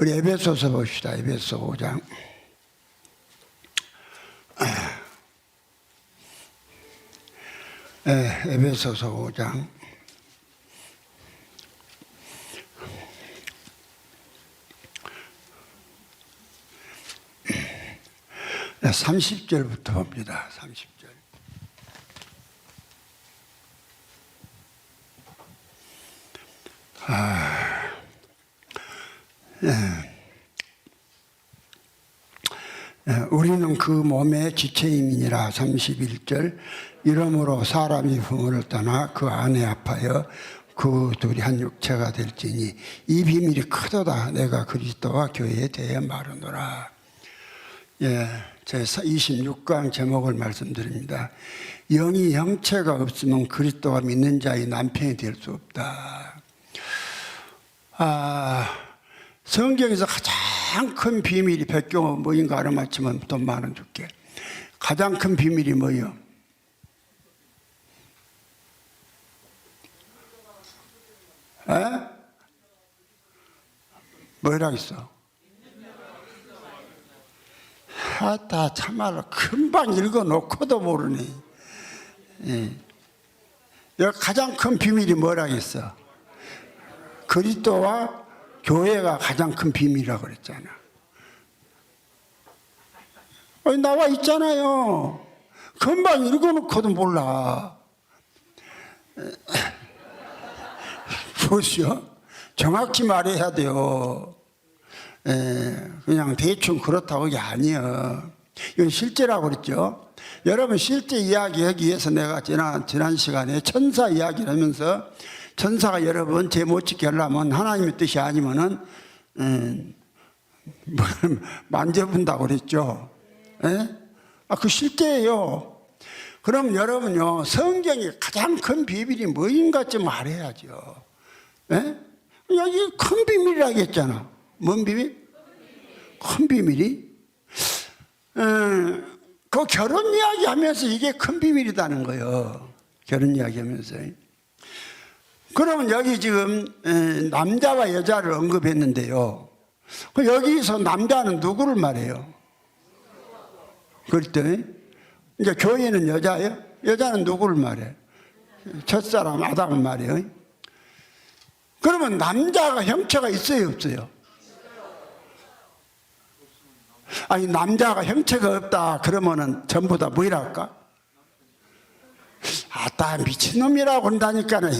우리 에베소서 봅시다. 에베소 5장. 에베소서 5장. 30절부터 봅니다. 30절. 우리는 그 몸의 지체임이니라. 31절. 이러므로 사람이 부모를 떠나 그 안에 합하여 그 둘이 한 육체가 될지니 이 비밀이 크도다. 내가 그리스도와 교회에 대해 말하노라. 제 26강 제목을 말씀드립니다. 영이 형체가 없으면 그리스도가 믿는 자의 남편이 될 수 없다. 성경에서 가장 큰 비밀이 백경어 뭐인가 알아맞히면 돈 10,000원 줄게. 가장 큰 비밀이 뭐예요? 뭐라고 했어? 하다 참말로 금방 읽어놓고도 모르네. 여기 가장 큰 비밀이 뭐라고 했어? 그리스도와 교회가 가장 큰 비밀이라고 그랬잖아. 나와 있잖아요. 금방 읽어놓고도 몰라. 보시오. 정확히 말해야 돼요. 그냥 대충 그렇다고 이게 아니에요. 이건 실제라고 그랬죠. 여러분 실제 이야기하기 위해서 내가 지난 시간에 천사 이야기를 하면서 천사가 여러분 죄 못 지게 하려면 하나님의 뜻이 아니면은 만져본다고 그랬죠. 그 실제예요. 그럼 여러분요, 성경의 가장 큰 비밀이 뭐인가 좀 알아야죠. 여기 큰 비밀이라고 했잖아. 뭔 비밀? 큰 비밀이? 그 결혼 이야기 하면서 이게 큰 비밀이라는 거예요. 결혼 이야기 하면서. 그러면 여기 지금 남자와 여자를 언급했는데요. 여기서 남자는 누구를 말해요? 그랬더니 이제 교회는 여자예요? 여자는 누구를 말해요? 첫사람 아담을 말해요. 그러면 남자가 형체가 있어요, 없어요? 아니 남자가 형체가 없다 그러면은 전부 다 뭐라 할까? 다 미친놈이라고 한다니까는.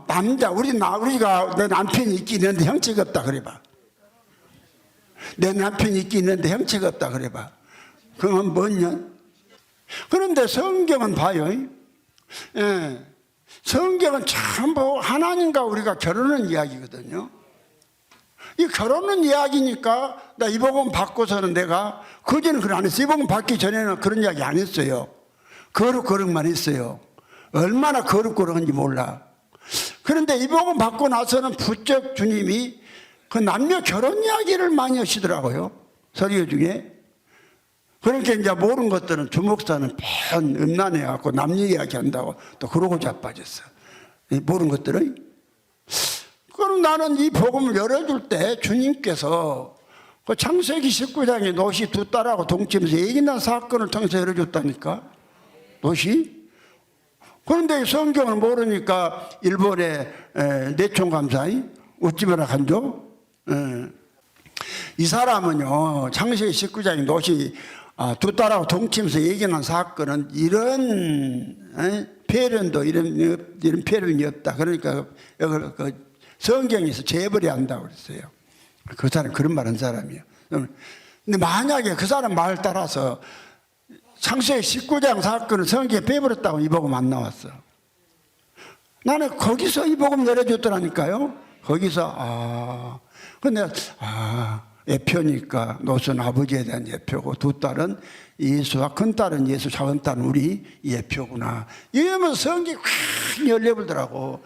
남자 우리가 내 남편이 있긴 있는데 형체가 없다 그래봐. 내 남편이 있긴 있는데 형체가 없다 그래봐. 그건 뭐냐? 그런데 성경은 봐요. 성경은 전부 하나님과 우리가 결혼한 이야기거든요. 이 결혼은 이야기니까 나 이 복음 받고서는 내가 그전에는 그런 안 했어요. 이 복음 받기 전에는 그런 이야기 안 했어요. 거룩거룩만 했어요. 얼마나 거룩거룩한지 몰라. 그런데 이 복음 받고 나서는 부쩍 주님이 그 남녀 결혼 이야기를 많이 하시더라고요. 설교 중에. 그러니까 이제 모르는 것들은 주목사는 편 음란해갖고 남녀 이야기 한다고 또 그러고 자빠졌어. 모르는 것들은. 그럼 나는 이 복음을 열어줄 때 주님께서 그 창세기 19장에 노시 두 딸하고 동침해서 예기난 사건을 통해서 열어줬다니까. 노시. 그런데 성경을 모르니까 일본의 내총감사이 우찌베라 간조. 이 사람은요 창세기 19장에 노시 두 딸하고 동침해서 예기난 사건은 이런 폐륜도 이런 폐륜이 없다. 그러니까 그 성경에서 재벌이 한다고 그랬어요. 그 사람 그런 말 한 사람이에요. 근데 만약에 그 사람 말 따라서 창세기 19장 사건을 성경에 빼버렸다고 이 복음 안 나왔어. 나는 거기서 이 복음 내려줬더라니까요. 거기서 근데 예표니까 노선 아버지에 대한 예표고 두 딸은 예수와 큰 딸은 예수, 작은 딸은 우리 예표구나. 이러면서 성경이 확 열려버리더라고.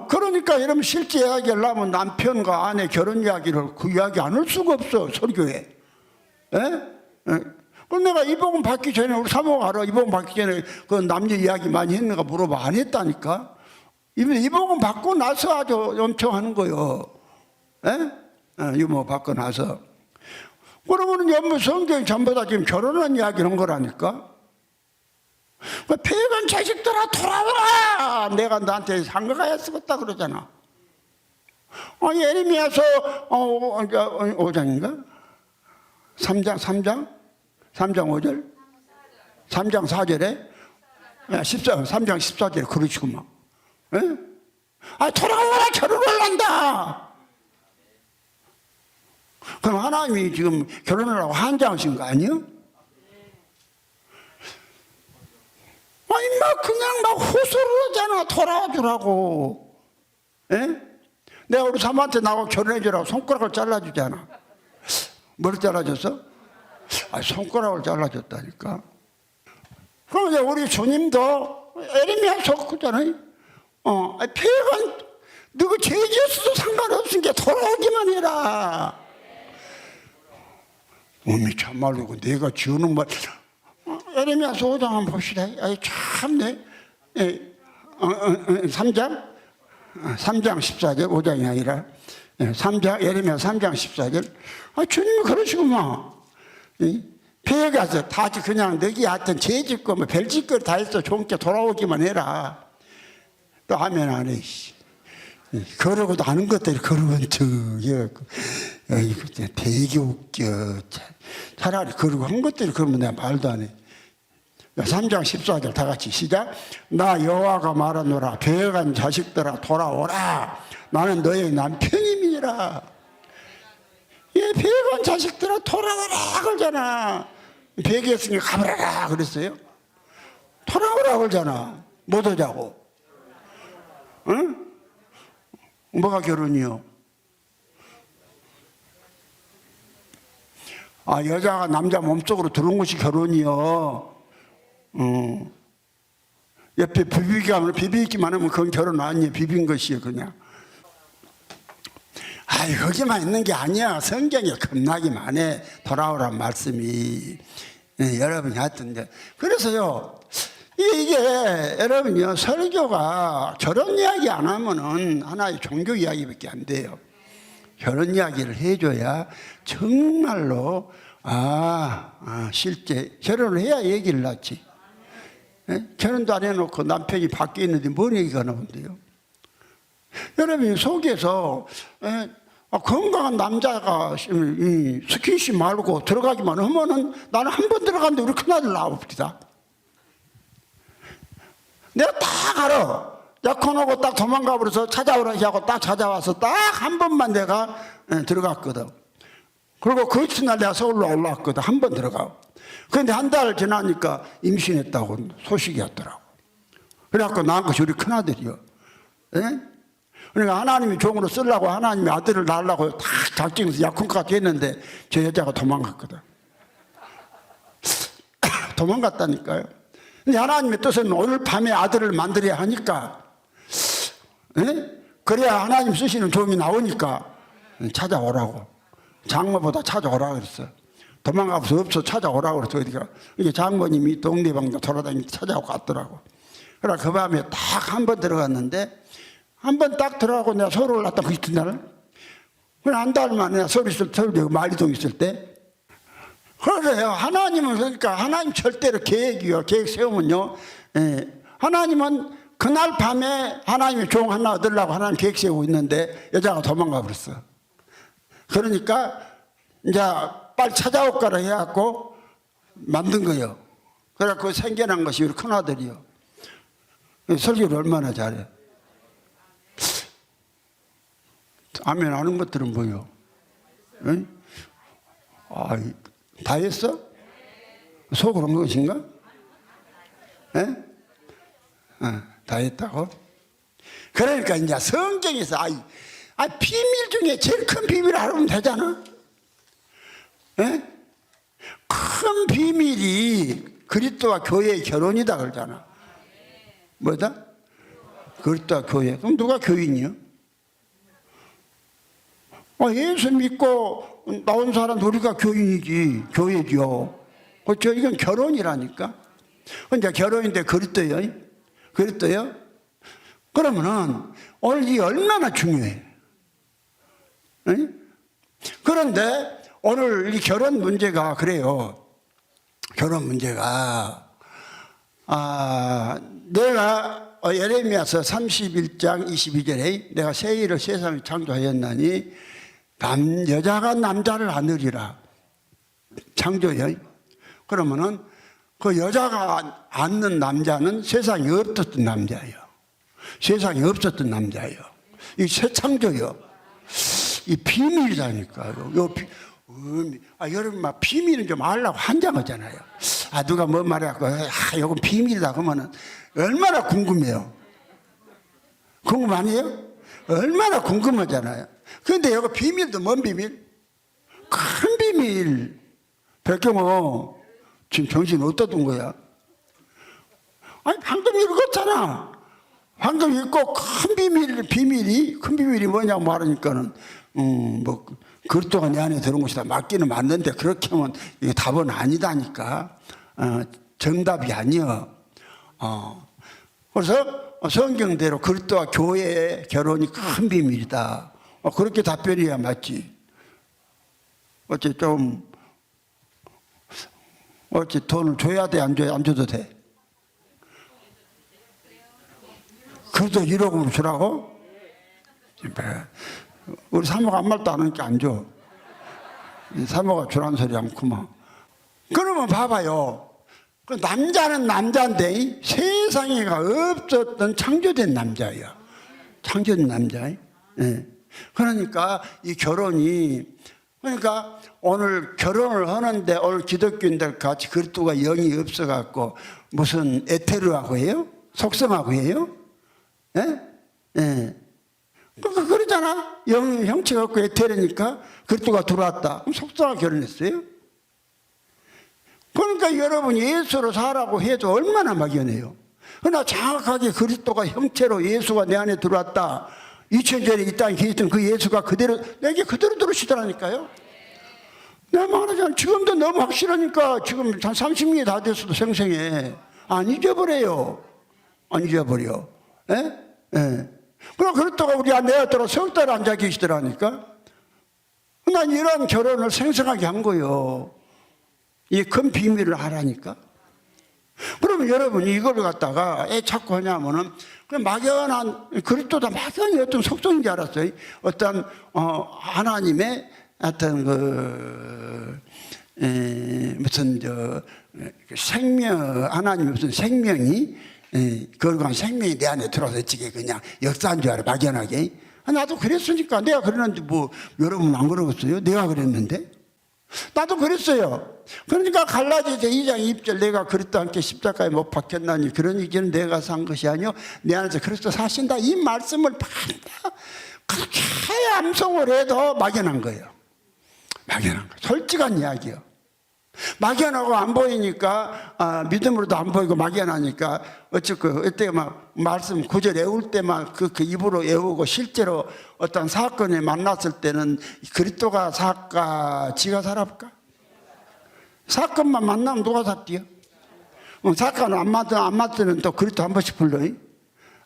그러니까 여러분 실제 이야기 하려면 남편과 아내 결혼 이야기를 그 이야기 안 할 수가 없어, 설교에. 그럼 내가 이 복음 받기 전에 우리 사모가 알아. 이 복음 받기 전에 그 남녀 이야기 많이 했는가 물어봐. 안 했다니까. 이복음 받고 나서 아주 엄청 하는 거요. 예? 이거 받고 나서. 그러면은 전부 성경이 전부 다 지금 결혼한 이야기를 한 거라니까. 폐간 자식들아 돌아오라. 내가 너한테 상가가야 쓰겠다 그러잖아. 예레미야서 5장인가? 3장 5절? 3장 4절에? 3장 14절에 그러시구만. 예? 돌아오라 결혼을 한다. 그럼 하나님이 지금 결혼을 하고 한장하신 거 아니에요? 그냥 막 호소를 하잖아. 돌아와 주라고. 예? 내가 우리 사모한테 나하고 결혼해 주라고 손가락을 잘라주잖아. 뭘 잘라줬어? 손가락을 잘라줬다니까. 그럼 이제 우리 주님도 에레미야 속잖아요. 폐간 너가 죄 지었어도 상관없으니까 돌아오기만 해라. 참말로 내가 지어놓은 말. 에레미야서 5장 한번 봅시다. 참네. 3장 14절 5장이 아니라 3장 에레미야 3장 14절. 주님이 그러시구만. 배에 가서 다 그냥 너기 하여튼 죄짓고 뭐 별짓거리 다 했어. 좋게 돌아오기만 해라. 또 하면 안 해. 그러고도 하는 것들이 그러면 되게 웃겨. 차라리 그러고 한 것들이 그러면 내가 말도 안 해. 3장 14절 다 같이 시작. 나 여호와가 말하노라. 배어간 자식들아 돌아오라. 나는 너의 남편임이니라. 배어간 자식들아 돌아오라 그러잖아. 배기했으니까 가버려라 그랬어요. 돌아오라 그러잖아. 못 오자고. 응? 뭐가 결혼이요? 여자가 남자 몸속으로 들어온 것이 결혼이요. 옆에 비비기만 하면 그건 결혼 아니에요. 비빈 것이에요 그냥. 거기만 있는 게 아니야. 성경에 겁나게 많아. 돌아오란 말씀이. 여러분이 하여튼 그래서요. 이게 여러분요 설교가 결혼 이야기 안 하면은 하나의 종교 이야기밖에 안 돼요. 결혼 이야기를 해줘야 정말로 실제 결혼을 해야 얘기를 하지. 결혼도 안 해놓고 남편이 밖에 있는데 뭔 얘기가 나온대요. 여러분 속에서 건강한 남자가 스킨십 말고 들어가기만 하면은 나는 한 번 들어갔는데 우리 큰아들 나옵니다. 내가 딱 알아. 약혼하고 딱 도망가 버려서 찾아오라 하고 딱 찾아와서 딱 한 번만 내가 들어갔거든. 그리고 그 이튿날 내가 서울로 올라왔거든. 한 번 들어가고. 그런데 한 달 지나니까 임신했다고 소식이 왔더라고. 그래갖고 낳은 것이 우리 큰아들이요. 예? 그러니까 하나님이 종으로 쓰려고 하나님이 아들을 낳으려고 다 작정해서 약혼까지 했는데 저 여자가 도망갔거든. 도망갔다니까요. 근데 하나님의 뜻은 오늘 밤에 아들을 만들어야 하니까, 그래야 하나님 쓰시는 종이 나오니까 찾아오라고. 장모보다 찾아오라고 그랬어. 도망가서 없어 찾아오라고 그랬어. 어디가. 이게 장모님이 동네방네 돌아다니면서 찾아오고 갔더라고. 그래 그 밤에 딱 한 번 들어갔는데 한 번 딱 들어가고 내가 서울 올랐다 그 이튿날. 그래 한 달 만에 서울 말리동 있을 때. 그래요. 하나님은 그러니까 하나님 절대로 계획이요. 계획 세우면요. 하나님은 그날 밤에 하나님의 종 하나 얻으려고 하나님 계획 세우고 있는데 여자가 도망가 버렸어. 그러니까 이제 빨리 찾아올 거라 해갖고 만든 거예요. 그래갖고 생겨난 것이 우리 큰아들이요. 설교를 얼마나 잘해. 아멘 하는 것들은 뭐요? 응? 다 했어? 속으로 한 것인가? 다 했다고? 그러니까 이제 성경에서 비밀 중에 제일 큰 비밀을 알면 되잖아. 큰 비밀이 그리스도와 교회의 결혼이다 그러잖아. 뭐다? 그리스도와 교회. 그럼 누가 교인이요? 예수 믿고 나온 사람 우리가 교인이지, 교회죠. 그렇죠? 이건 결혼이라니까. 이제 결혼인데 그리스도요? 그리스도요? 그러면은 오늘 이 얼마나 중요해. 응? 그런데 오늘 이 결혼 문제가 그래요. 결혼 문제가 내가 예레미야서 31장 22절에 내가 새 일을 세상에 창조하였나니 여자가 남자를 안으리라. 창조요. 그러면은 그 여자가 안는 남자는 세상에 없었던 남자예요. 세상에 없었던 남자예요. 이 새 창조요. 이 비밀이라니까요. 여러분 막 비밀은 좀 알라고 한장하잖아요. 누가 뭐 말해갖고 이건 비밀이다 그러면은 얼마나 궁금해요. 궁금 아니에요? 얼마나 궁금하잖아요. 그런데 여기 비밀도 뭔 비밀? 큰 비밀. 백경호 지금 정신 어디다 둔 거야? 아니 방금 읽었잖아. 방금 읽고 큰 비밀이 뭐냐고 말하니까는 뭐 그리스도가 내 안에 들어온 것이다. 맞기는 맞는데 그렇게 하면 이게 답은 아니다니까. 정답이 아니야. 그래서 성경대로 그리스도와 교회의 결혼이 큰 비밀이다. 그렇게 답변해야 맞지. 어째 돈을 줘야 돼? 안 줘도 돼? 그래도 1억으로 주라고? 우리 사모가 아무 말도 안 하니까 안 줘. 사모가 주라는 소리 않구만. 그러면 봐봐요. 그 남자는 남자인데 세상에가 없었던 창조된 남자예요. 창조된 남자예요. 네. 그러니까 이 결혼이 그러니까 오늘 결혼을 하는데 오늘 기독교인들 같이 그리스도가 영이 없어갖고 무슨 에테르하고 해요? 속성하고 해요? 예? 예. 그러잖아. 형체가 없고 에테르니까 그리스도가 들어왔다. 그럼 속성하고 결혼했어요? 그러니까 여러분 예수로 살라고 해도 얼마나 막연해요. 그러나 정확하게 그리스도가 형체로 예수가 내 안에 들어왔다. 2000년 전에 이 땅에 계셨던 그 예수가 그대로 내게 그대로 들어오시더라니까요. 내가 말하자면 지금도 너무 확실하니까 지금 한 30년이 다 됐어도 생생해. 안 잊어버려요. 안 잊어버려. 예? 예. 그럼 그렇다고 우리 내 들어 석 달 앉아 계시더라니까. 난 이런 결혼을 생생하게 한 거예요. 이 큰 비밀을 알아니까. 그러면 여러분이 이걸 갖다가 자꾸 하냐면은 막연한 그리스도다 막연히 어떤 속성인지 알았어요. 어떤 하나님의 어떤 무슨 생명 하나님의 무슨 생명이 그런 생명이 내 안에 들어서 어찌게 그냥 역사한 줄 알아 막연하게. 나도 그랬으니까 내가 그랬는데 뭐 여러분 안 그러겠어요? 내가 그랬는데. 나도 그랬어요. 그러니까 갈라디아서 2장 2절 내가 그리스도와 함께 십자가에 못 박혔나니 그런 이기는 내가 산 것이 아니요 내 안에서 그리스도 사신다. 이 말씀을 그렇게 암송을 해도 막연한 거예요. 막연한 거. 솔직한 이야기요. 막연하고 안 보이니까 믿음으로도 안 보이고 막연하니까 어쨌고 그때 막 말씀 구절 외울 때만 그 입으로 외우고 실제로 어떤 사건에 만났을 때는 그리스도가 살까 지가 살아볼까? 사건만 만나면 누가 살디요? 사건 안 맞으면 또 그리스도 한 번씩 불러요.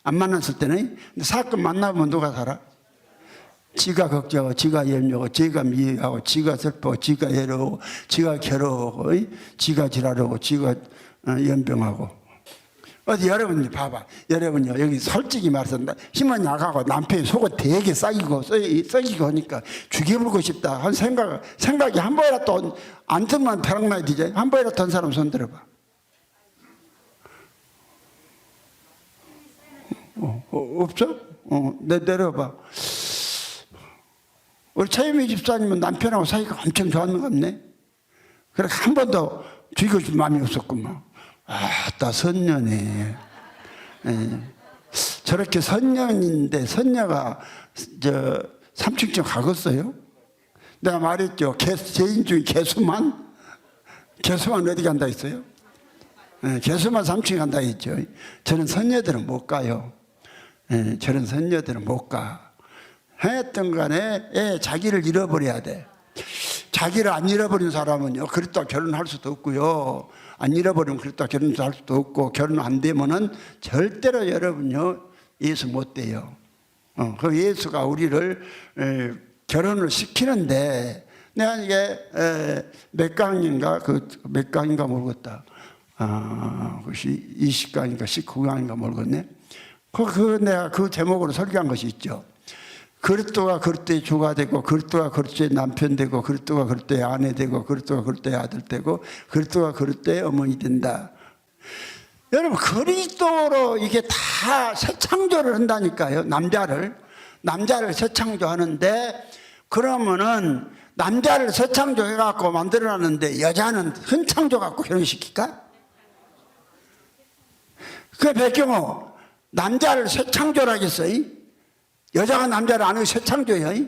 안 만났을 때는. 근데 사건 만나면 누가 살아? 지가 걱정하고 지가 염려하고 지가 미워하고 지가 슬퍼하고 지가 해로우고 지가 괴로워하고 지가 지랄하고 지가 연병하고. 어디 여러분이 봐봐. 여러분요 여기 솔직히 말해서 힘은 약하고 남편이 속은 되게 썩이고 하니까 죽여버리고 싶다 한 생각이 한 번이라도 안 들면 벼락나야 되지. 한 번이라도 한 사람 손 들어봐. 없어? 내려봐. 우리 차이미 집사님은 남편하고 사이가 엄청 좋았는 것 같네. 그렇게 한 번도 죽이고 싶은 마음이 없었구만. 나 선녀네. 저렇게 선녀인데 선녀가 3층쯤 가겠어요? 내가 말했죠. 죄인 중에 개수만 어디 간다 했어요? 개수만 3층 간다 했죠. 저는 선녀들은 못 가요. 저런 선녀들은 못 가. 했던 간에 자기를 잃어버려야 돼. 자기를 안 잃어버린 사람은요 그리스도와 결혼할 수도 없고요. 안 잃어버리면 그리스도와 결혼할 수도 없고 결혼 안 되면은 절대로 여러분요 예수 못 돼요. 그 예수가 우리를 결혼을 시키는데, 내가 이게 몇 강인가, 몇 강인가 모르겠다. 20강인가 19강인가 모르겠네. 내가 그 제목으로 설교한 것이 있죠. 그리스도가 그리스도의 주가 되고, 그리스도가 그리스도의 남편 되고, 그리스도가 그리스도의 아내 되고, 그리스도가 그리스도의 아들 되고, 그리스도가 그리스도의 어머니 된다. 여러분, 그리스도로 이게 다 새 창조를 한다니까요. 남자를 새 창조하는데, 그러면은 남자를 새 창조해갖고 만들어놨는데 여자는 흔 창조갖고 결혼시킬까? 그 백경호, 남자를 새 창조를 하겠어요? 여자가 남자를 안 하고 새 창조해요?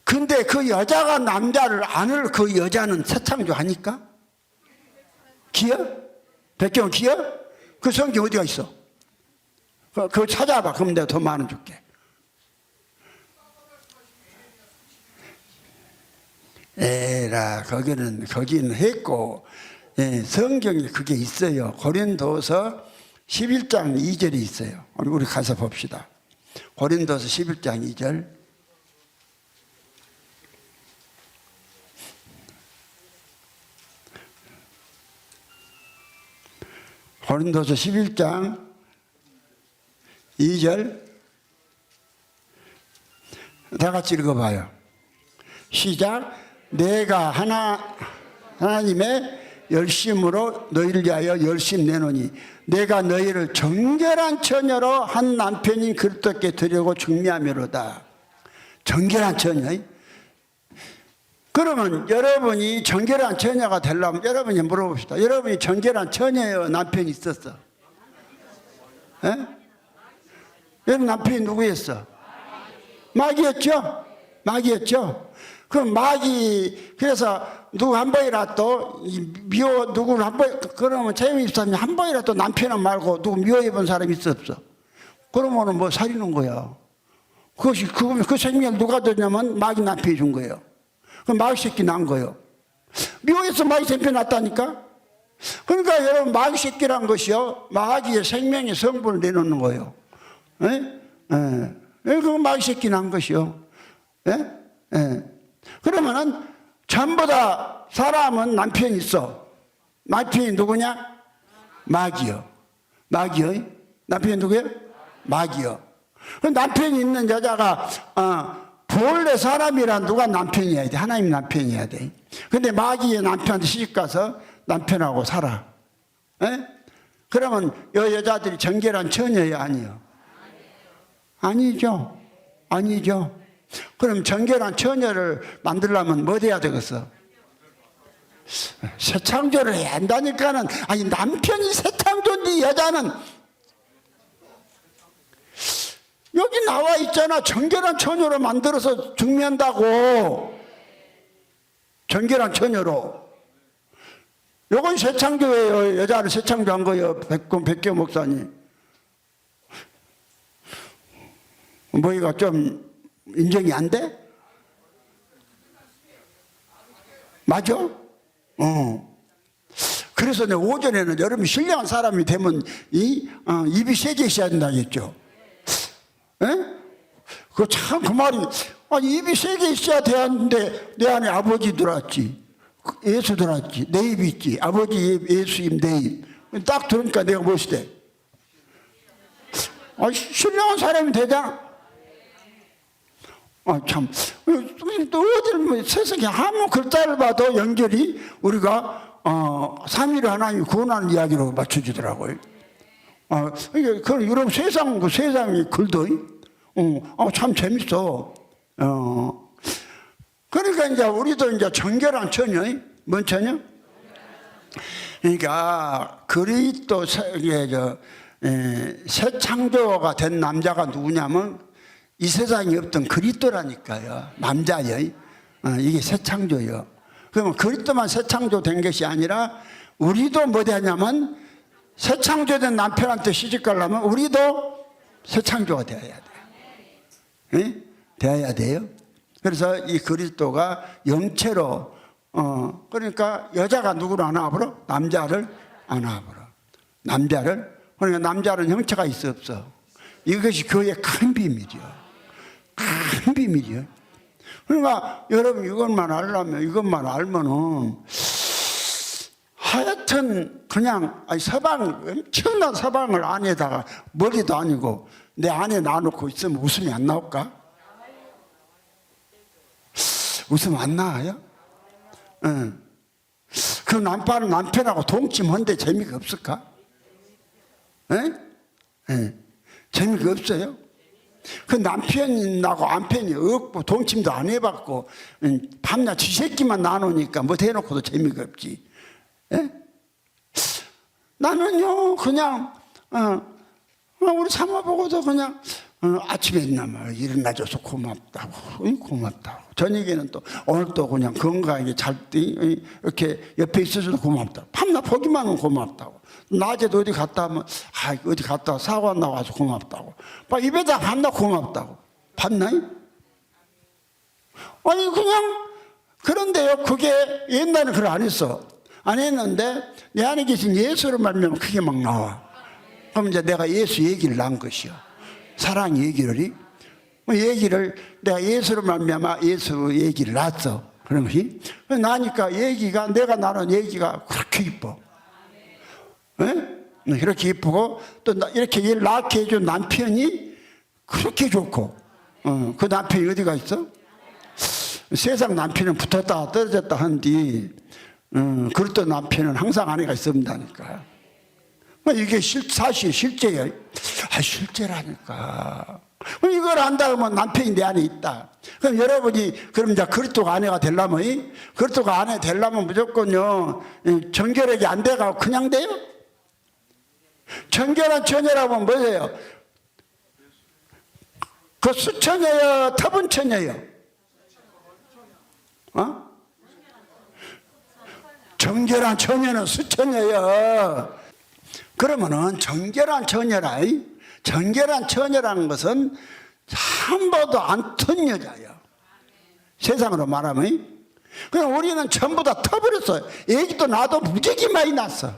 근데 그 여자가 남자를 안 할 그 여자는 새 창조하니까? 기여? 백경호 기여? 그 성경 어디가 있어? 그거 찾아봐. 그럼 내가 더 많은 원 줄게. 에라, 거기는 했고, 성경에 그게 있어요. 고린도서 11장 2절이 있어요. 우리 가서 봅시다. 고린도서 11장 2절. 고린도서 11장 2절. 다 같이 읽어봐요. 시작. 내가 하나님의 열심으로 너희를 위하여 열심 내노니 내가 너희를 정결한 처녀로 한 남편인 그리스도께 드리려고 중미하미로다. 정결한 처녀. 그러면 여러분이 정결한 처녀가 되려면 여러분이 물어봅시다. 여러분이 정결한 처녀예요? 남편이 있었어? 에? 여러분 남편이 누구였어? 마귀였죠? 마귀였죠? 그럼 마귀, 그래서 누구 한 번이라도 누구를 한 번, 그러면 재미 입사님 한 번이라도 남편은 말고 누구 미워해 본 사람이 있어 없어? 그러면은 뭐 살리는 거야. 그 생명을 누가 줬냐면 마귀 남편이 준 거예요. 그 마귀 새끼 난 거예요. 미워해서 마귀 새끼 났다니까? 그러니까 여러분, 마귀 새끼란 것이요, 마귀의 생명의 성분을 내놓는 거예요. 그 마귀 새끼 난 것이요. 그러면은 전부 다 사람은 남편이 있어. 남편이 누구냐? 마귀요. 마귀요. 남편이 누구예요? 마귀요. 그 남편이 있는 여자가 본래 사람이란 누가 남편이어야 돼? 하나님 남편이어야 돼. 근데 마귀의 남편한테 시집가서 남편하고 살아. 그러면 여자들이 정결한 처녀예요? 아니요? 아니죠. 아니죠. 그럼 정결한 처녀를 만들려면 뭐 돼야 되겠어? 새 창조를 해야 한다니까는. 아니, 남편이 새 창조인데 여자는 여기 나와 있잖아. 정결한 처녀로 만들어서 중매한다고. 정결한 처녀로. 요건 새 창조예요. 여자를 새 창조한 거예요. 백교 목사님. 뭐이가 좀 인정이 안 돼? 맞아? 그래서 내가 오전에는 여러분이 신령한 사람이 되면 입이 세게 있어야 된다고 했죠. 그 말이, 아니, 입이 세게 있어야 되는데 내 안에 아버지 들어왔지. 예수 들어왔지. 내 입이 있지. 아버지 입, 예수 입, 내 입. 딱 들으니까 내가 무엇이 돼? 신령한 사람이 되잖아. 참, 또 어딜 세상에 아무 글자를 봐도 연결이 우리가 삼위일 하나님 구원하는 이야기로 맞춰주더라고요. 그럼 여러분 세상이 글도 참 재밌어. 그러니까 이제 우리도 이제 정결한 처녀, 뭔 처녀? 그러니까 그리스도 새 창조가 된 남자가 누구냐면 이 세상에 없던 그리스도라니까요. 남자요. 이게 새 창조요. 그러면 그리스도만 새 창조된 것이 아니라 우리도 뭐 되냐면 새 창조된 남편한테 시집 가려면 우리도 새 창조가 되어야 돼요. 되어야 돼요. 그래서 이 그리스도가 영체로 그러니까 여자가 누구를 안아버려? 남자를 안아버려. 남자를. 그러니까 남자는 형체가 있어 없어? 이것이 교회의 큰 비밀이요. 큰 비밀이요. 그러니까 여러분 이것만 알려면, 이것만 알면은 하여튼 그냥 엄청난 서방을 안에다가 머리도 아니고 내 안에 놔놓고 있으면 웃음이 안 나올까? 웃음 안 나와요? 응. 그 남편하고 동침한데 재미가 없을까? 예? 예. 재미가 없어요? 그 남편하고 안편이 없고 동침도 안 해봤고 밤낮 쥐새끼만 나누니까 뭐 대놓고도 재미가 없지. 예? 나는요 그냥 우리 사모 보고도 그냥 아침에 일어나줘서 고맙다고, 고맙다고. 저녁에는 또 오늘 또 그냥 건강하게 잘 이렇게 옆에 있어줘도 고맙다고. 밤낮 보기만 하면 고맙다고. 낮에도 어디 갔다 하면 어디 갔다 사고 나와서 고맙다고. 입에다 밤낮 고맙다고. 봤나요? 아니 그냥 그런데요 그게 옛날에 그걸 안 했어. 안 했는데 내 안에 계신 예수를 말하면 그게 막 나와. 그럼 이제 내가 예수 얘기를 난 것이요. 사랑 얘기를 내가 예수를 말미암아 예수 얘기를 놨어. 그런 것이 나니까 얘기가 내가 나눈 얘기가 그렇게 이뻐. 예? 그렇게 이쁘고 또 이렇게 얘를 낳게 해준 남편이 그렇게 좋고 그 남편이 어디가 있어? 세상 남편은 붙었다 떨어졌다 한뒤 그렇던 남편은 항상 아내가 있습니다니까. 이게 사실 실제예요. 실제라니까. 이걸 안다 그러면 남편이 내 안에 있다. 그럼 여러분이 그럼 이제 그리스도가 아내가 되려면 그리스도가 아내 되려면 무조건요 정결하게 안 돼가고 그냥 돼요? 정결한 처녀라면 뭐예요? 그 수처녀요, 터분 처녀요? 정결한 처녀는 수처녀요. 그러면은 정결한 처녀라는 것은 한 번도 안 튼 여자예요. 세상으로 말하면. 그냥 우리는 전부 다 터버렸어요. 애기도 나도 무지개 많이 났어.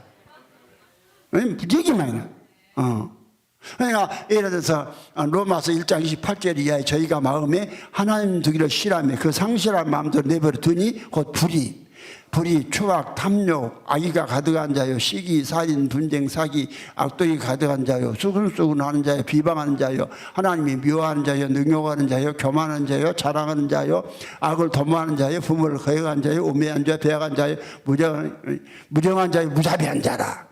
무지개 많이 나. 그러니까 예를 들어서 로마서 1장 28절 이하에 저희가 마음에 하나님 두기를 싫어하며 그 상실한 마음대로 내버려 두니 곧 불의, 추악, 탐욕, 악의가 가득한 자요, 시기, 살인, 분쟁, 사기, 악독이 가득한 자요, 수근수근하는 자요, 비방하는 자요, 하나님이 미워하는 자요, 능욕하는 자요, 교만하는 자요, 자랑하는 자요, 악을 도모하는 자요, 부모를 거역한 자요, 우매한 자요, 배역한 자요, 무정한 자요, 무자비한 자라.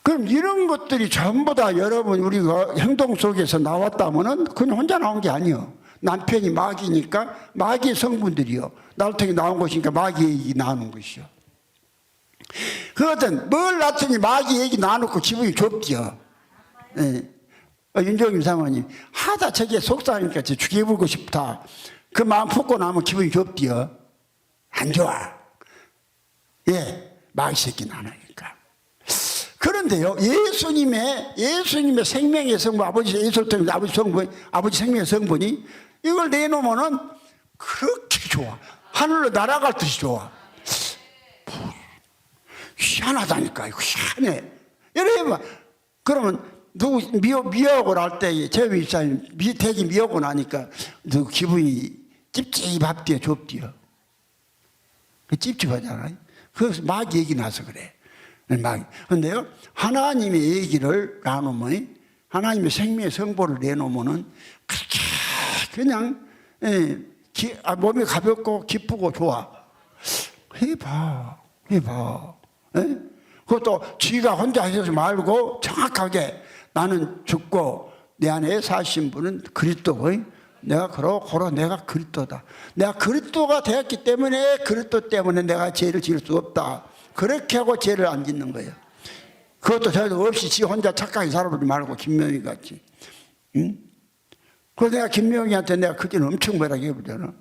그럼 이런 것들이 전부 다 여러분 우리가 행동 속에서 나왔다면은 그건 혼자 나온 게 아니에요. 남편이 마귀니까 마귀의 성분들이요. 나를 통해 나온 것이니까 마귀 얘기 나누는 것이요. 그것은 뭘 낳더니 마귀 얘기 나누고 기분이 좁지요. 예. 윤종임 사모님 하다 저게 속상하니까 죽여보고 싶다. 그 마음 품고 나면 기분이 좁지요. 안 좋아. 예, 마귀 새끼 나누니까. 그런데요, 예수님의 생명의 성분, 아버지 예수를 통해 아버지 생명의 성분이 이걸 내놓으면은 그렇게 좋아. 하늘로 날아갈 듯이 좋아. 희한하다니까, 이거 희한해. 여러분, 그러면 누구 미역을 할 때, 제 입사님 되게 미역을 하니까 누구 기분이 찝찝합디요, 좁디요. 찝찝하잖아요. 그래서 막 얘기 나서 그래. 그런데요, 하나님의 얘기를 나누면, 하나님의 생명의 성보를 내놓으면은, 그냥, 몸이 가볍고 기쁘고 좋아. 해봐. 예? 그것도 지가 혼자 하지 말고 정확하게 나는 죽고 내 안에 사신 분은 그리스도고, 내가 그러 내가 그리스도다. 내가 그리스도가 되었기 때문에 그리스도 때문에 내가 죄를 지을 수 없다. 그렇게 하고 죄를 안 짓는 거예요. 그것도 저도 없이 지 혼자 착하게 살아보지 말고 김명희 같이. 응? 그래서 내가 김명희한테 내가 그때는 엄청 뭐라고 해보잖아.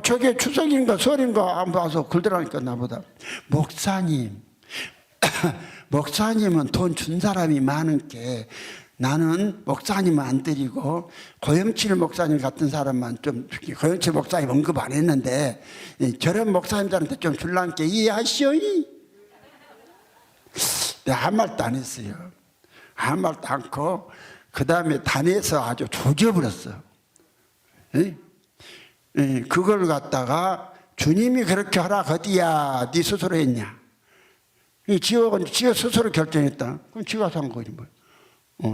저게 추석인가 설인가 안 봐서 그러더라니까 나보다. 목사님, 목사님은 돈 준 사람이 많은 게 나는 목사님은 안 드리고 고영칠 목사님 같은 사람만 좀 고영칠 목사님 언급 안 했는데 저런 목사님들한테 좀 줄라니까 이해하시오. 내가 한 말도 안 했어요. 한 말도 않고 그 다음에 단에서 아주 조져버렸어. 그걸 갖다가 주님이 그렇게 하라 어디야 네 스스로 했냐. 지가 스스로 결정했다. 그럼 지가 산 거지 뭐.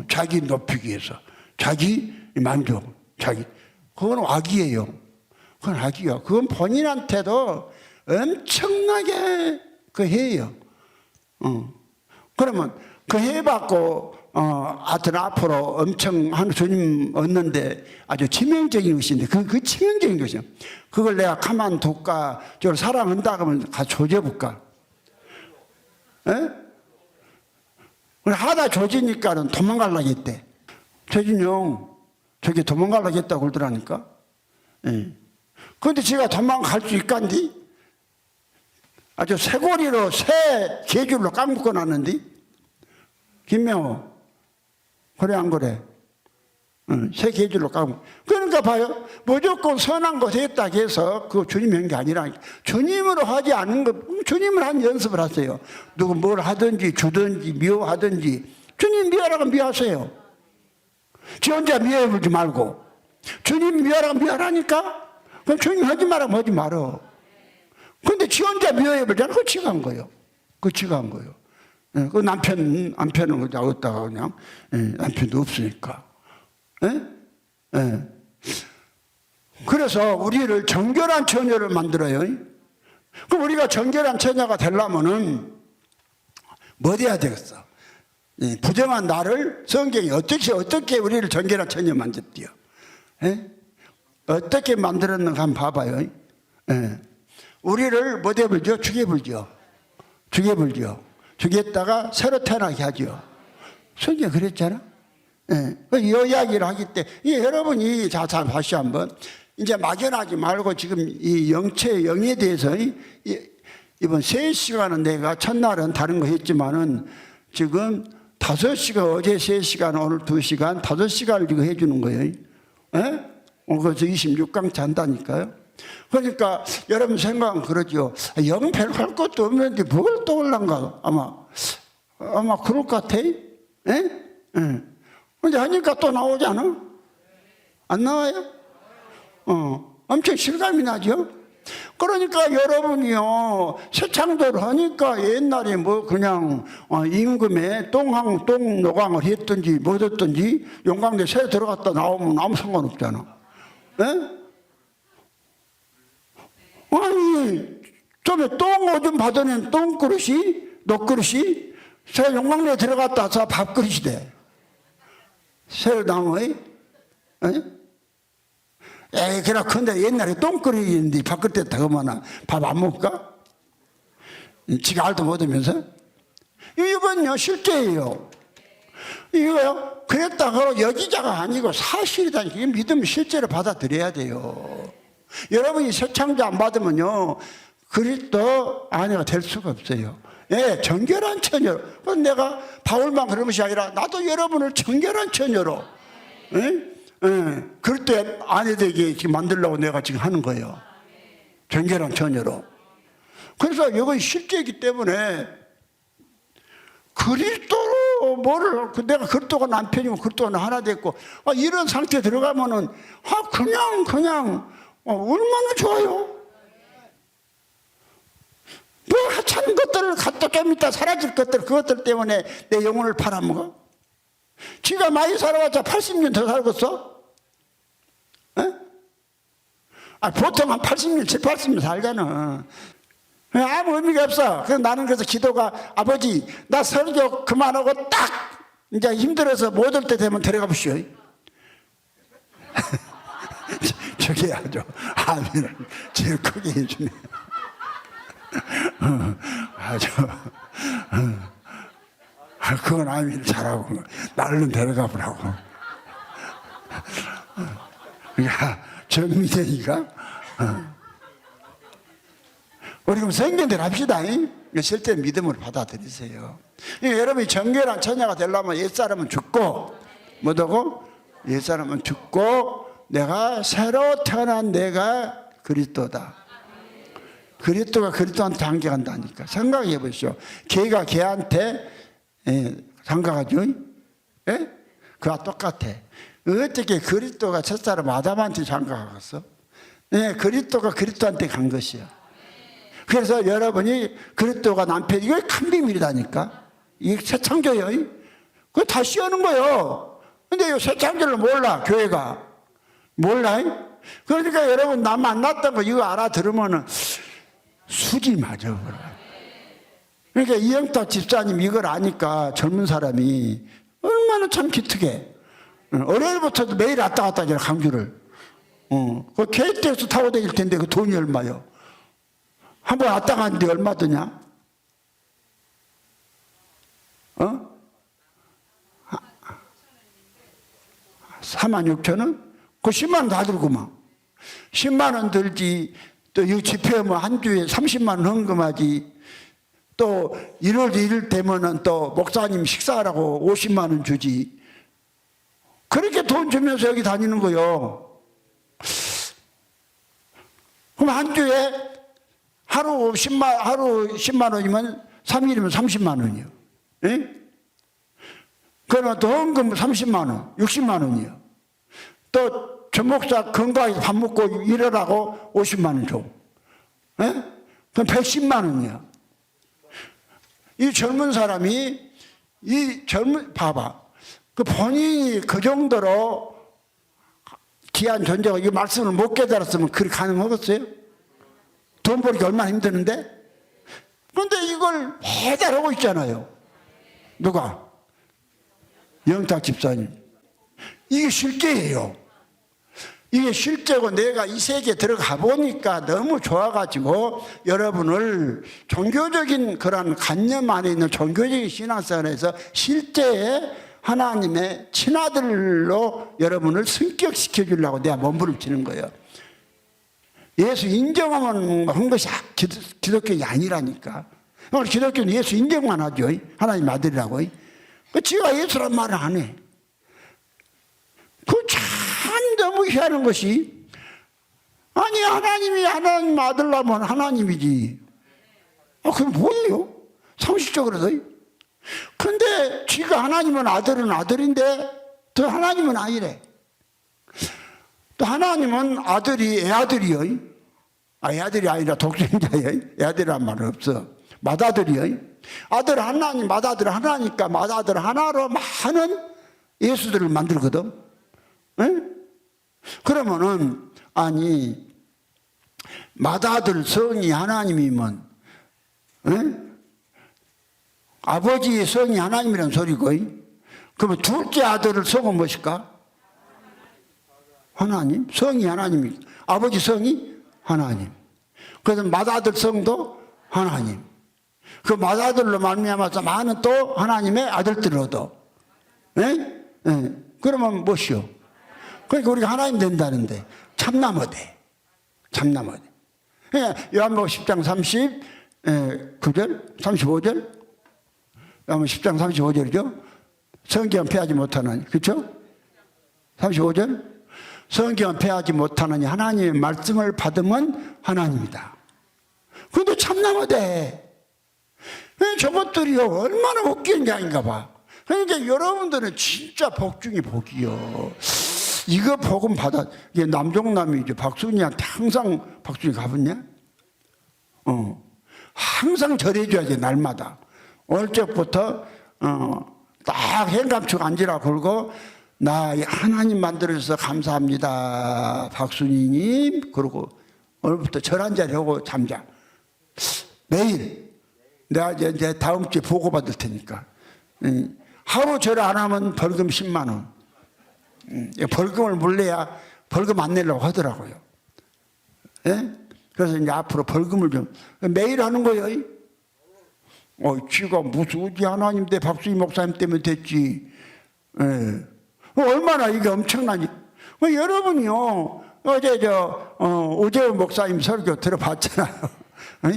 자기 높이기 위해서 자기 만족, 자기 그건 악이에요. 그건 악이야. 그건 본인한테도 엄청나게 그 해요. 그러면 그 해받고 하여튼 앞으로 엄청 한 주님 얻는데 아주 치명적인 것인데 그 치명적인 것이야. 그걸 내가 가만둘까? 저를 사랑한다 그러면 가서 조져볼까? 에? 하다 조지니까는 도망가려고 했대. 최진용 저기 도망가려고 했다고 그러더라니까. 그런데 제가 도망갈 수 있간디? 아주 쇠고리로 새 계줄로 깡묶어 놨는데 김명호 그래 안 그래? 새 계줄로 깡묶어. 그러니까 봐요. 무조건 선한 것 했다 해서 그 주님이 한 게 아니라 주님으로 하지 않은 것 주님을 한 연습을 하세요. 누구 뭘 하든지 주든지 미워하든지 주님 미워라고 미워하세요. 지 혼자 미워해보지 말고 주님 미워라고 미워하니까 그럼 주님 하지 말라고 하지 말어. 근데 지 혼자 미워해보잖아. 그거 지가 한 거예요. 그거 지가 한 거예요. 그 남편은 어디다가 그냥 남편도 없으니까. 그래서 우리를 정결한 처녀를 만들어요. 그럼 우리가 정결한 처녀가 되려면은 뭐 돼야 되겠어? 부정한 나를 성경이 어떻게 우리를 정결한 처녀 만들었대요? 어떻게 만들었는가 한번 봐봐요. 우리를 뭐 돼버리죠? 죽여버리죠. 죽였다가 새로 태어나게 하죠. 성경이 그랬잖아. 이 이야기를 하기 때문에 여러분이 자 다시 한번 이제 막연하지 말고 지금 이 영에 대해서 이번 3시간은 내가 첫날은 다른 거 했지만은 지금 5시간 어제 3시간 오늘 2시간 5시간을 지금 해주는 거예요. 그래서 26강차 한다니까요. 그러니까 여러분 생각은 그러죠. 영 별로 할 것도 없는데 뭘 또 올란가 아마 그럴 것 같아. 근데 하니까 또 나오지 않아? 안 나와요? 엄청 실감이 나죠? 그러니까 여러분이요, 새창조를 하니까 옛날에 뭐 그냥 임금에 똥 노강을 했든지 뭐 했든지 용광대 새 들어갔다 나오면 아무 상관없잖아. 아니, 좀에 똥 오줌 받으면 녹그릇이 새 용광대에 들어갔다 와서 밥그릇이 돼. 새 나무에? 그래, 근데 옛날에 똥그릇이 있는데 밥그릇에 다그러면 밥 안 먹을까? 지가 알도 못하면서? 이건요, 실제예요. 이거요, 그랬다가 여기자가 아니고 사실이다니까. 믿으면 실제로 받아들여야 돼요. 여러분이 새창조 안 받으면요, 그리스도 아내가 될 수가 없어요. 정결한 처녀로. 그럼 내가 바울만 그런 것이 아니라 나도 여러분을 정결한 처녀로, 그때 아내 되게 만들려고 내가 지금 하는 거예요. 정결한 처녀로. 그래서 이건 실제이기 때문에 그리스도로 내가 그리스도가 남편이고 그리스도가 하나 됐고 이런 상태에 들어가면은 그냥 얼마나 좋아요. 뭐 하찮은 것들을 갖다 좀 이따 사라질 것들 그것들 때문에 내 영혼을 팔아먹어? 지가 많이 살아봤자 80년 더 살겠어? 보통 한 80년, 7, 80년 살잖아. 아무 의미가 없어. 그래서 나는 기도가 아버지 나 설교 그만하고 딱 이제 힘들어서 못 올 때 되면 데려가 보시오. 저게 아주 아멘을 제일 크게 해주네. 아주 그건 아멘을 잘하고 나를 데려가 보라고. 야 정미대니까 우리 그럼 성경대로 합시다. 실제 믿음으로 받아들이세요. 여러분이 정결한 처녀가 되려면 옛사람은 죽고 뭐라고? 옛사람은 죽고 내가 새로 태어난 내가 그리스도다. 그리스도가 그리스도한테 한계한다니까. 생각해 보시오. 걔가 걔한테 예, 장가가죠. 예? 그와 똑같아. 어떻게 그리스도가 첫사람 아담한테 장가갔어? 예, 그리스도가 그리스도한테 간 것이야. 그래서 여러분이 그리스도가 남편, 이거 큰 비밀이다니까. 이게 새 창조예요. 그거 다 씌우는 거예요. 근데 이 새 창조를 몰라, 교회가. 몰라. 그러니까 여러분, 나 만났던 거 이거 알아들으면은 수지 맞아. 그러니까 이영탁 집사님 이걸 아니까 젊은 사람이 얼마나 참 기특해. 어려울부터도 매일 왔다 갔다 하잖아, 강주를. 그 KTX 타고 다닐 텐데 그 돈이 얼마요? 한 번 왔다 갔는데 얼마 드냐? 46,000원? 그 10만 원 다 들구만. 10만 원 들지, 또 이 집회하면 한 주에 30만 원 헌금하지, 또 1월 1일 되면은 또 목사님 식사하라고 50만 원 주지. 그렇게 돈 주면서 여기 다니는 거요. 그럼 한 주에 하루 10만 원이면 3일이면 30만 원이요. 예? 그러면 또 헌금 30만 원, 60만 원이요. 또 전목사 건강해서 밥 먹고 일하라고 50만 원 줘. 예? 그럼 110만 원이야. 이 젊은 사람이, 봐봐. 그 본인이 그 정도로 귀한 존재가 이 말씀을 못 깨달았으면 그리 가능하겠어요? 돈 벌기 얼마나 힘드는데? 그런데 이걸 매달 하고 있잖아요. 누가? 영탁 집사님. 이게 실제예요. 이게 실제고 내가 이 세계에 들어가 보니까 너무 좋아가지고 여러분을 종교적인 그런 관념 안에 있는 종교적인 신앙생활에서 실제의 하나님의 친아들로 여러분을 승격시켜 주려고 내가 몸부림치는 거예요. 예수 인정하면 한 것이 기독교가 아니라니까. 오늘 기독교는 예수 인정만 하죠. 하나님 아들이라고. 지가 예수란 말을 안 해. 그 참 너무 희한한 것이, 아니 하나님이 하나님 아들라면 하나님이지. 그럼 뭐예요? 상식적으로도. 근데 지가 하나님은 아들은 아들인데 또 하나님은 아니래. 또 하나님은 아들이 애아들이요. 애아들이 아니라 독생자예요. 애아들이란 말은 없어. 맏아들이요. 아들 하나님, 맏아들 하나니까 맏아들 하나로 많은 예수들을 만들거든. 응? 그러면은 아니 맏아들 성이 하나님이면, 응? 아버지의 성이 하나님이란 소리고, 그러면 둘째 아들을 성은 무엇일까? 하나님. 성이 하나님이, 아버지 성이 하나님. 그래서 맏아들 성도 하나님. 그 맏아들로 말미암아서 많은 또 하나님의 아들들을 얻어. 예? 예. 그러면 무엇이요? 그러니까 우리가 하나님 된다는데 참나무대. 참나무대. 예. 요한복음 10장 39절, 35절. 요한복음 10장 35절이죠. 성경은 패하지 못하느니. 그렇죠? 35절. 성경은 패하지 못하느니 하나님의 말씀을 받으면 하나님이다. 그런데 참나무대. 저것들이요 얼마나 웃기는 게 아닌가 봐. 그러니까 여러분들은 진짜 복 중에 복이요. 이거 복음 받아. 이게 남종남이죠. 박순이한테 항상 박순이 가봤냐? 항상 절해줘야지 날마다. 어릴 적부터 딱 행감축 앉으라 걸고, 나 하나님 만들어줘서 감사합니다 박순이님. 그러고 오늘부터 절 한 자리 하고 잠자. 매일. 내가 이제 다음 주에 보고 받을 테니까. 하루 절 안 하면 벌금 10만 원. 벌금을 물려야 벌금 안 내려고 하더라고요. 예? 그래서 이제 앞으로 벌금을 좀 매일 하는 거예요. 지가 무슨 우지 하나님 대 박수희 목사님 때문에 됐지. 예. 얼마나 이게 엄청나니. 여러분이요 어제 오재훈 목사님 설교 들어봤잖아요.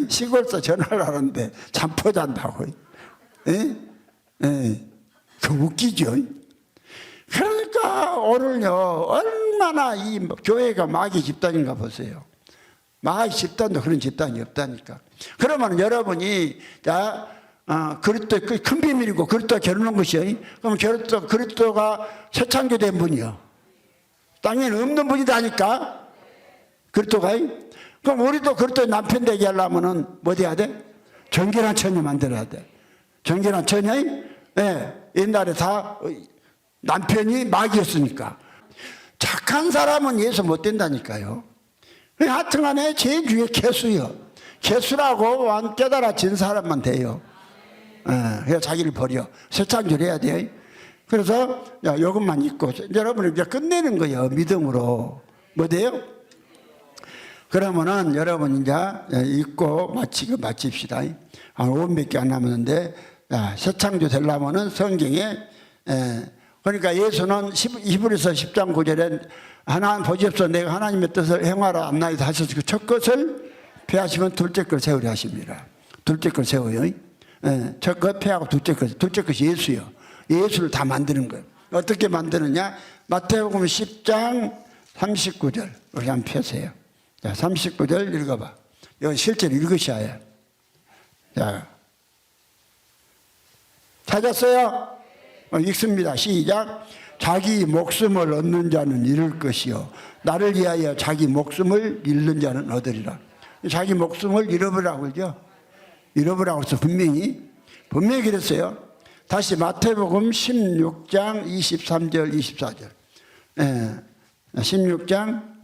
시골서 전화를 하는데 잠포 잔다고. 예? 예. 그 웃기죠. 그러니까 오늘요 얼마나 이 교회가 마귀 집단인가 보세요. 마귀 집단도 그런 집단이 없다니까. 그러면 여러분이 자 그리스도 큰 비밀이고 그리스도와 결혼한 것이요. 그럼 그리스도가 새 창조된 분이요. 당연히 없는 분이다니까. 그리스도가. 그럼 우리도 그리스도의 남편 되게 하려면은 뭐 돼야 돼? 정결한 처녀 만들어야 돼. 정결한 처녀? 예. 옛날에 다 남편이 마귀였으니까. 착한 사람은 예수 못 된다니까요. 하여튼간에 제일 중요해 개수요. 개수라고 깨달아진 사람만 돼요. 그래서 자기를 버려. 새 창조를 해야 돼. 그래서 이것만 잊고 여러분은 이제 끝내는 거예요. 믿음으로. 뭐 돼요? 그러면은 여러분 이제 잊고 마칩시다. 한 5분밖에 안 남았는데 새 창조 되려면은 성경에 그러니까 예수는 히브리서 10장 9절에 하나님 보시옵소서 내가 하나님의 뜻을 행하라 안나이다 하셔서 첫 것을 폐하시면 둘째 걸 세우려 하십니다. 둘째 걸 세워요. 첫 것 폐하고 둘째 것이 예수요. 예수를 다 만드는 거예요. 어떻게 만드느냐? 마태복음 10장 39절 우리 한번 펴세요. 자, 39절 읽어봐. 이건 실제로 읽으셔야 해요. 자, 찾았어요? 읽습니다. 시작. 자기 목숨을 얻는 자는 잃을 것이요 나를 위하여 자기 목숨을 잃는 자는 얻으리라. 자기 목숨을 잃어버리라고 그러죠. 잃어버리라고 해서 분명히 그랬어요. 다시 마태복음 16장 23절 24절 16장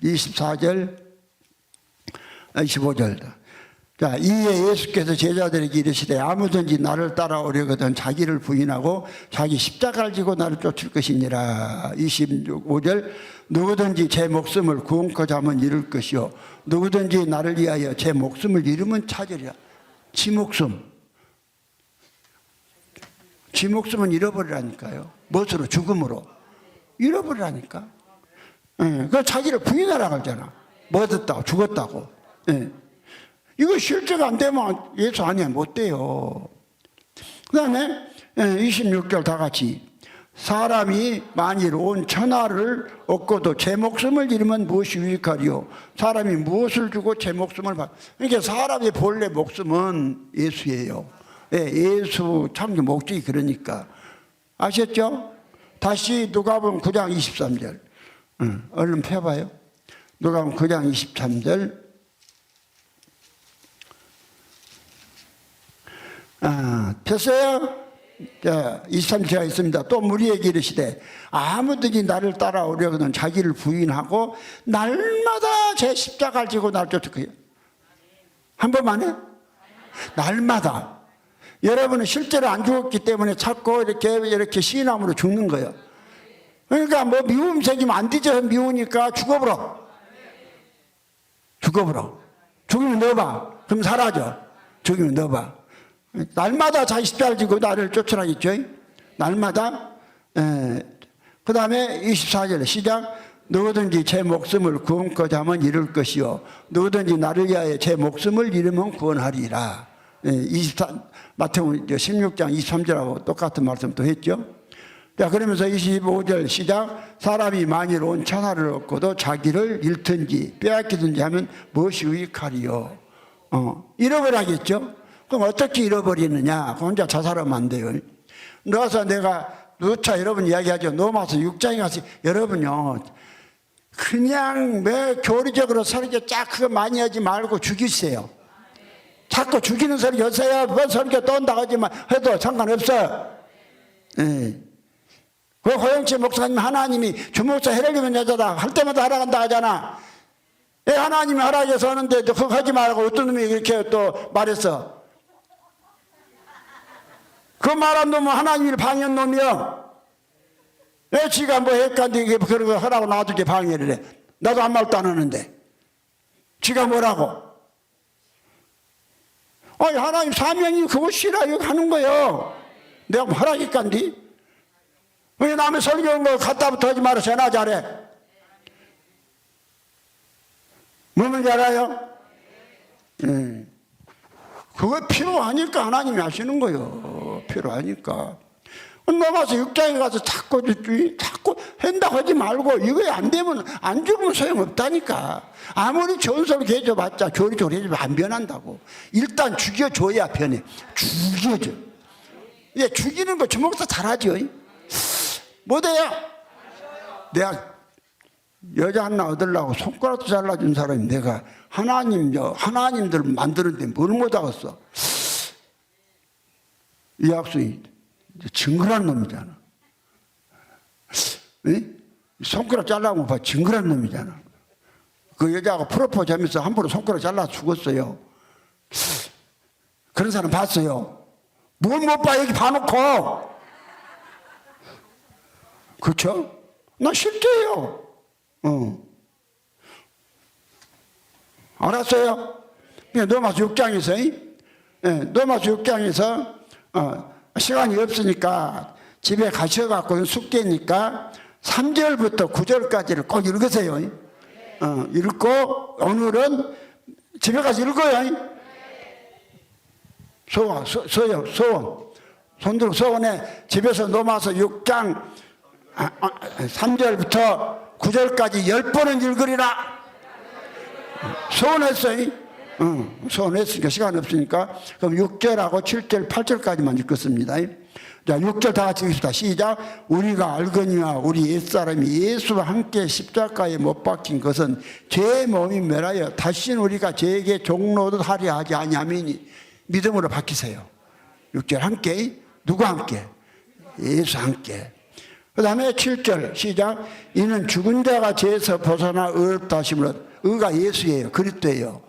24절 25절. 자, 이에 예수께서 제자들에게 이르시되 아무든지 나를 따라오려거든 자기를 부인하고 자기 십자가를 지고 나를 쫓을 것이니라. 25절. 누구든지 제 목숨을 구원코자 하면 잃을 것이요 누구든지 나를 위하여 제 목숨을 잃으면 찾으리라. 지 목숨은 잃어버리라니까요. 무엇으로? 죽음으로 잃어버리라니까. 그 자기를 부인하라고 하잖아. 뭐 얻었다고? 죽었다고. 이거 실제가 안 되면 예수 아니야 못 돼요. 그 다음에 26절 다 같이 사람이 만일 온 천하를 얻고도 제 목숨을 잃으면 무엇이 유익하리요. 사람이 무엇을 주고 제 목숨을 받. 그러니까 사람의 본래 목숨은 예수예요. 예수 창조 목적이 그러니까. 아셨죠? 다시 누가복음 9장 23절 얼른 펴봐요. 누가복음 9장 23절 폈어요? 자, 23절에 있습니다. 또 무리에게 이르시되 아무든지 나를 따라오려거든 자기를 부인하고 날마다 제 십자가를 지고 나를 쫓을 거예요. 한 번만 해? 날마다. 여러분은 실제로 안 죽었기 때문에 자꾸 이렇게 시인함으로 죽는 거예요. 그러니까 뭐 미움 새기면 안 되죠. 미우니까 죽어버려. 죽이면 넣어봐. 그럼 사라져. 죽이면 넣어봐. 날마다 자기 십자가를 지고 나를 쫓으라겠죠. 날마다. 그 다음에 24절 시작. 누구든지 제 목숨을 구원코자 하면 잃을 것이요 누구든지 나를 위하여 제 목숨을 잃으면 구원하리라. 마태복음 16장 23절하고 똑같은 말씀 또 했죠. 자, 그러면서 25절 시작. 사람이 만일 온 천하를 얻고도 자기를 잃든지 빼앗기든지 하면 무엇이 유익하리요. 잃어버려야겠죠. 그럼 어떻게 잃어버리느냐? 혼자 자살하면 안 돼요. 넣어서 내가 누차 여러분 이야기하죠. 넘어서 육장에 가서 여러분요 그냥 왜 교리적으로 설교 쫙 그거 많이 하지 말고 죽이세요. 자꾸 죽이는 소리 여세요. 뭐 설교 또 온다고 하지만 해도 상관없어요. 그 호영치 목사님 하나님이 주목사 해려면 여자다 할 때마다 하라간다 하잖아. 하나님이 하라고 하는데 그거 하지 말고 어떤 놈이 그렇게 또 말했어. 그 말한 놈은 하나님을 방해한 놈이요. 왜 지가 뭐 했간데 그런 거 하라고 나도 이제 방해를 해. 나도 아무 말도 안 하는데. 지가 뭐라고? 하나님 사명이 그거 싫어요 하는 거예요. 내가 뭐 하라니까인데. 왜 남의 설교한 거 갖다부터 하지 마라. 전화 잘해. 뭐는지 알아요? 그거 필요하니까 하나님이 하시는 거예요. 필요하니까. 넘어서 육장에 가서 자꾸 한다고 하지 말고 이거 안 되면 안 죽으면 소용없다니까. 아무리 좋은 소리 해줘봤자 조리조리 해주면 안 변한다고. 일단 죽여줘야 변해. 죽여줘. 예, 죽이는 거 주먹도 잘하죠. 못해요. 내가 여자 하나 얻으려고 손가락도 잘라준 사람이 내가 하나님들 만드는데 뭘 못하겠어. 이 학생이 징그러운 놈이잖아. 에? 손가락 잘라면 봐, 징그러운 놈이잖아. 그 여자가 프로포즈 하면서 함부로 손가락 잘라 죽었어요. 그런 사람 봤어요. 뭘 못 봐, 여기 봐놓고. 그렇죠? 나 실제예요. 알았어요? 노마스 6장에서, 노마스 6장에서, 시간이 없으니까 집에 가셔갖고 숙제니까 3절부터 9절까지를 꼭 읽으세요. 읽고 오늘은 집에 가서 읽어요. 소원. 손 들고 소원에 집에서 노마서 6장 3절부터 9절까지 10번은 읽으리라. 소원했어요. 소원했으니까 시간 없으니까 그럼 6절하고 7절 8절까지만 읽겠습니다. 자, 6절 다 같이 읽습니다. 시작. 우리가 알거니와 우리 옛사람이 예수와 함께 십자가에 못 박힌 것은 죄의 몸이 멸하여 다시는 우리가 죄에게 종로도 하려 하지 아니하미니 믿음으로 바뀌세요. 6절 함께. 누구 함께? 예수 함께. 그 다음에 7절 시작. 이는 죽은 자가 죄에서 벗어나 의롭다 하심으로. 의가 예수예요. 그리스도예요.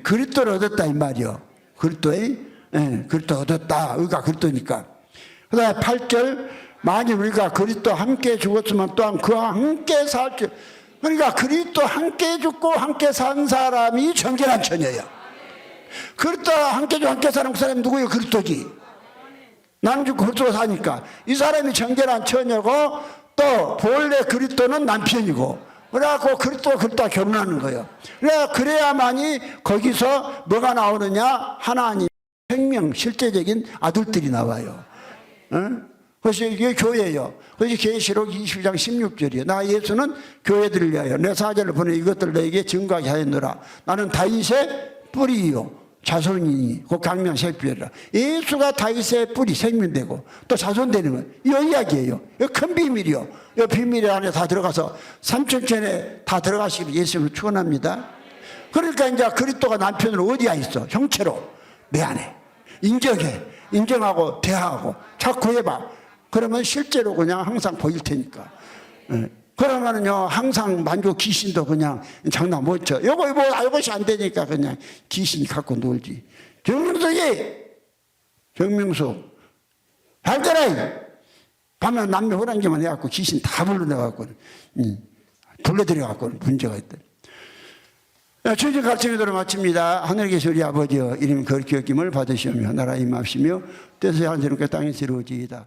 그리스도를 얻었다 이 말이요. 그리스도 얻었다. 의가 그리스도니까. 그 다음에 8절. 만일 우리가 그리스도 함께 죽었으면 또한 그와 함께 살 줄. 그러니까 그리스도 함께 죽고 함께 산 사람이 정결한 처녀예요. 그리스도와 함께 죽고 함께 사는 그 사람이 누구예요? 그리스도지. 나는 죽고 그리스도가 사니까 이 사람이 정결한 처녀고 또 본래 그리스도는 남편이고 그래갖고 그리스도와 결혼하는 거예요. 그래야만이 거기서 뭐가 나오느냐? 하나님 생명 실제적인 아들들이 나와요. 그래서 이게 교회예요. 그래서 계시록 22장 16절이에요. 나 예수는 교회들을 위하여 내 사자를 보내 이것들 너에게 증거하게 하였노라. 나는 다윗의 뿌리요 자손이니 그 강명 셀피라. 예수가 다윗의 뿌리 생명되고 또 자손되는 거예요. 이 이야기예요. 이 큰 비밀이요. 이 비밀 안에 다 들어가서 삼층천에 다 들어가시기를 예수님을 축원합니다. 그러니까 이제 그리스도가 남편으로 어디에 있어? 형체로 내 안에 인정해. 인정하고 대하고 자꾸 해봐. 그러면 실제로 그냥 항상 보일 테니까. 그러면은요, 항상 만족 귀신도 그냥 장난 못 쳐. 이것이 안 되니까 그냥 귀신이 갖고 놀지. 정명수. 잘 들어! 가면 남녀 호랑이만 해갖고 귀신 다 불러내갖고, 불러들여갖고 문제가 있다. 주님 가르침에 들어 마칩니다. 하늘에 계신 우리 아버지여, 이름이 거룩히 여김을 받으시오며, 나라 임하시며, 뜻을 하늘에 땅에 이루어지이다.